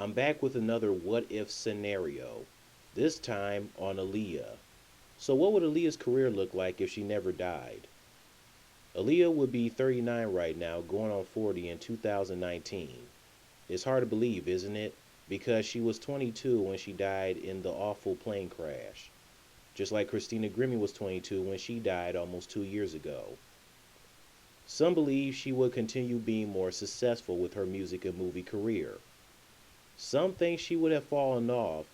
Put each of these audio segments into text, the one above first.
I'm back with another what if scenario, this time on Aaliyah. So, what would Aaliyah's career look like if she never died? Aaliyah would be 39 right now, going on 40 in 2019. It's hard to believe, isn't it? Because she was 22 when she died in the awful plane crash, just like Christina Grimmie was 22 when she died almost 2 years ago. Some believe she would continue being more successful with her music and movie career. Some think she would have fallen off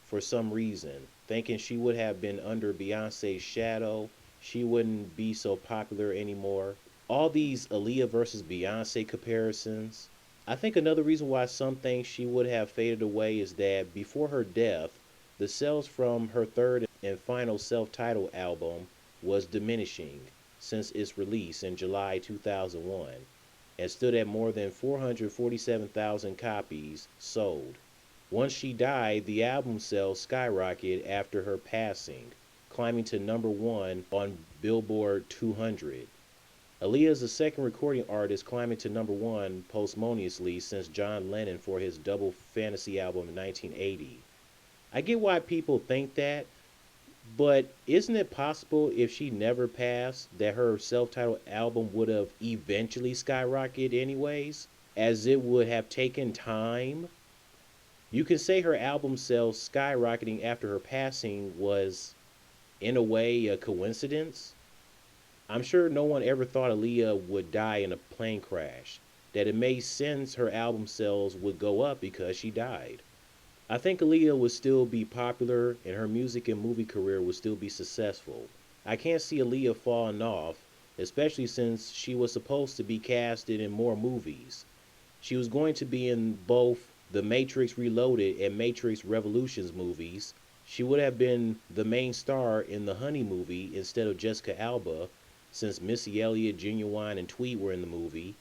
for some reason, thinking she would have been under Beyonce's shadow, she wouldn't be so popular anymore. All these Aaliyah versus Beyonce comparisons. I think another reason why some think she would have faded away is that before her death, the sales from her third and final self-titled album was diminishing since its release in July 2001 and stood at more than 447,000 copies sold. Once she died, the album sales skyrocketed after her passing, climbing to number one on Billboard 200. Aaliyah is the second recording artist climbing to number one posthumously since John Lennon for his double fantasy album in 1980. I get why people think that, but isn't it possible if she never passed that her self titled album would have eventually skyrocketed anyways, as it would have taken time? You can say her album sales skyrocketing after her passing was, in a way, a coincidence. I'm sure no one ever thought Aaliyah would die in a plane crash, that it made sense her album sales would go up because she died. I think Aaliyah would still be popular and her music and movie career would still be successful. I can't see Aaliyah falling off, especially since she was supposed to be casted in more movies. She was going to be in both the Matrix Reloaded and Matrix Revolutions movies. She would have been the main star in the Honey movie instead of Jessica Alba, since Missy Elliott, Genuine, and Tweet were in the movie.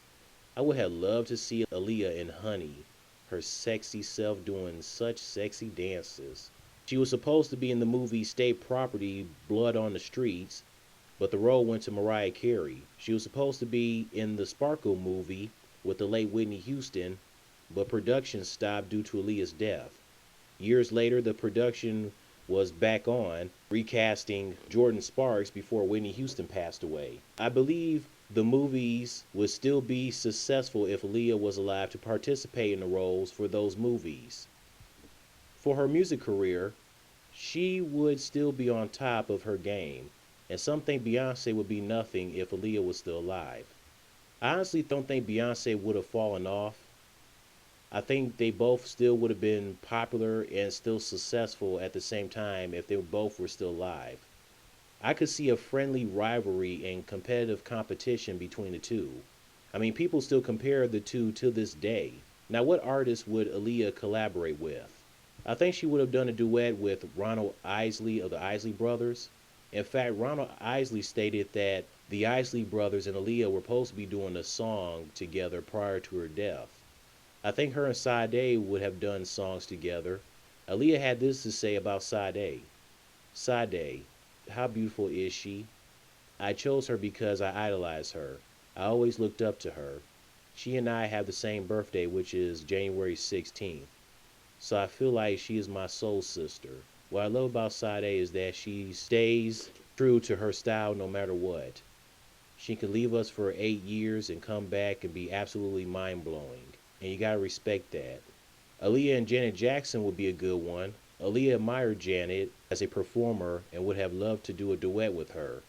I would have loved to see Aaliyah in Honey, her sexy self doing such sexy dances. She was supposed to be in the movie State Property, Blood on the Streets, but the role went to Mariah Carey. She was supposed to be in the Sparkle movie with the late Whitney Houston, but production stopped due to Aaliyah's death. Years later, the production was back on, recasting Jordan Sparks before Whitney Houston passed away. I believe the movies would still be successful if Aaliyah was alive to participate in the roles for those movies. For her music career, she would still be on top of her game, and some think Beyonce would be nothing if Aaliyah was still alive. I honestly don't think Beyonce would have fallen off. I think they both still would have been popular and still successful at the same time if they both were still alive. I could see a friendly rivalry and competitive competition between the two. I mean, people still compare the two to this day. Now, what artist would Aaliyah collaborate with? I think she would have done a duet with Ronald Isley of the Isley Brothers. In fact, Ronald Isley stated that the Isley Brothers and Aaliyah were supposed to be doing a song together prior to her death. I think her and Sade would have done songs together. Aaliyah had this to say about Sade. Sade, how beautiful is she? I chose her because I idolize her. I always looked up to her. She and I have the same birthday, which is January 16th. So I feel like she is my soul sister. What I love about Sade is that she stays true to her style no matter what. She can leave us for 8 years and come back and be absolutely mind blowing. And you gotta respect that. Aaliyah and Janet Jackson would be a good one. Aaliyah admired Janet as a performer and would have loved to do a duet with her.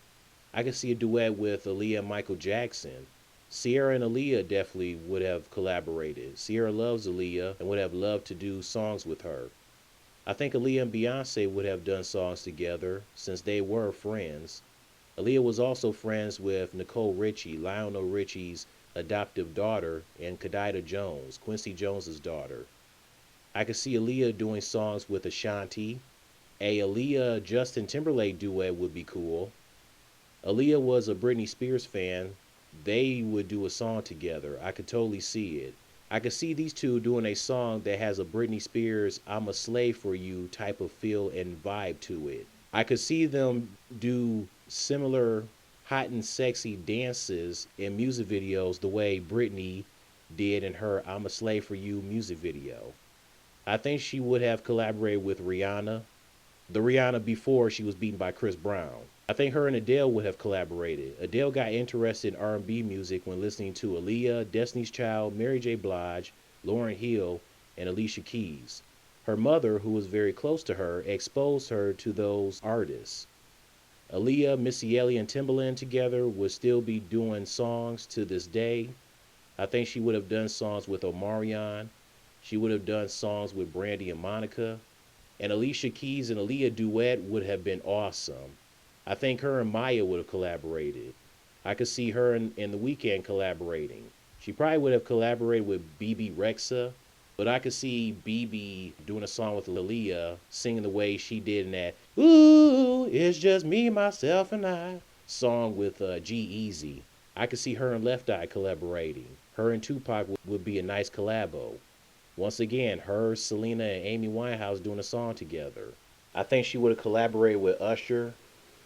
I could see a duet with Aaliyah and Michael Jackson. Sierra and Aaliyah definitely would have collaborated. Sierra loves Aaliyah and would have loved to do songs with her. I think Aaliyah and Beyonce would have done songs together since they were friends. Aaliyah was also friends with Nicole Richie, Lionel Richie's adoptive daughter, and Kadida Jones, Quincy Jones's daughter. I could see Aaliyah doing songs with Ashanti. A Aaliyah Justin Timberlake duet would be cool. Aaliyah was a Britney Spears fan. They would do a song together. I could totally see it. I could see these two doing a song that has a Britney Spears I'm a slave for you type of feel and vibe to it. I could see them do similar hot and sexy dances in music videos the way Britney did in her I'm a Slave for You music video. I think she would have collaborated with Rihanna, the Rihanna before she was beaten by Chris Brown. I think her and Adele would have collaborated. Adele got interested in R&B music when listening to Aaliyah, Destiny's Child, Mary J. Blige, Lauryn Hill, and Alicia Keys. Her mother, who was very close to her, exposed her to those artists. Aaliyah, Missy Elliott, and Timbaland together would still be doing songs to this day. I think she would have done songs with Omarion. She would have done songs with Brandy and Monica. And Alicia Keys and Aaliyah duet would have been awesome. I think her and Maya would have collaborated. I could see her and The Weeknd collaborating. She probably would have collaborated with BB Rexa, but I could see BB doing a song with Aaliyah, singing the way she did in that "Ooh, it's just me, myself, and I" song with G-Eazy. I could see her and Left Eye collaborating. Her and Tupac would be a nice collabo. Once again, her, Selena, and Amy Winehouse doing a song together. I think she would have collaborated with Usher,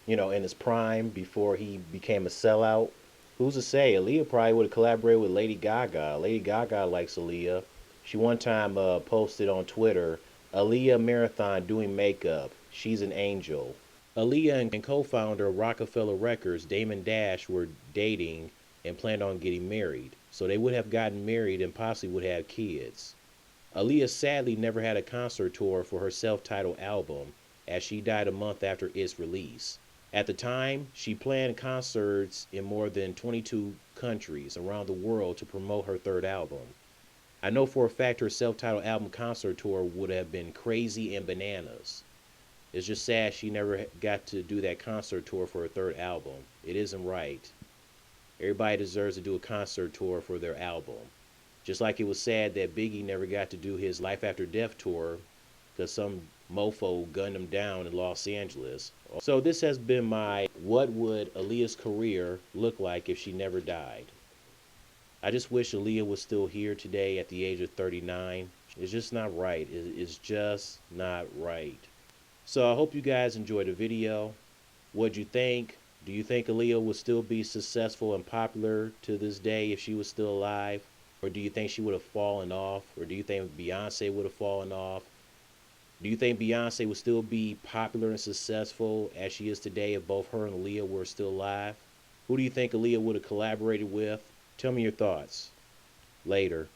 in his prime before he became a sellout. Who's to say? Aaliyah probably would have collaborated with Lady Gaga. Lady Gaga likes Aaliyah. She one time posted on Twitter, Aaliyah marathon doing makeup. She's an angel. Aaliyah and co-founder of Rockefeller Records, Damon Dash, were dating and planned on getting married. So they would have gotten married and possibly would have kids. Aaliyah sadly never had a concert tour for her self-titled album, as she died a month after its release. At the time, she planned concerts in more than 22 countries around the world to promote her third album. I know for a fact her self-titled album concert tour would have been crazy and bananas. It's just sad she never got to do that concert tour for her third album. It isn't right. Everybody deserves to do a concert tour for their album. Just like it was sad that Biggie never got to do his Life After Death tour because some mofo gunned him down in Los Angeles. So this has been my what would Aaliyah's career look like if she never died. I just wish Aaliyah was still here today at the age of 39. It's just not right. It's just not right. So I hope you guys enjoyed the video. What'd you think? Do you think Aaliyah would still be successful and popular to this day if she was still alive? Or do you think she would have fallen off? Or do you think Beyonce would have fallen off? Do you think Beyonce would still be popular and successful as she is today if both her and Aaliyah were still alive? Who do you think Aaliyah would have collaborated with? Tell me your thoughts. Later.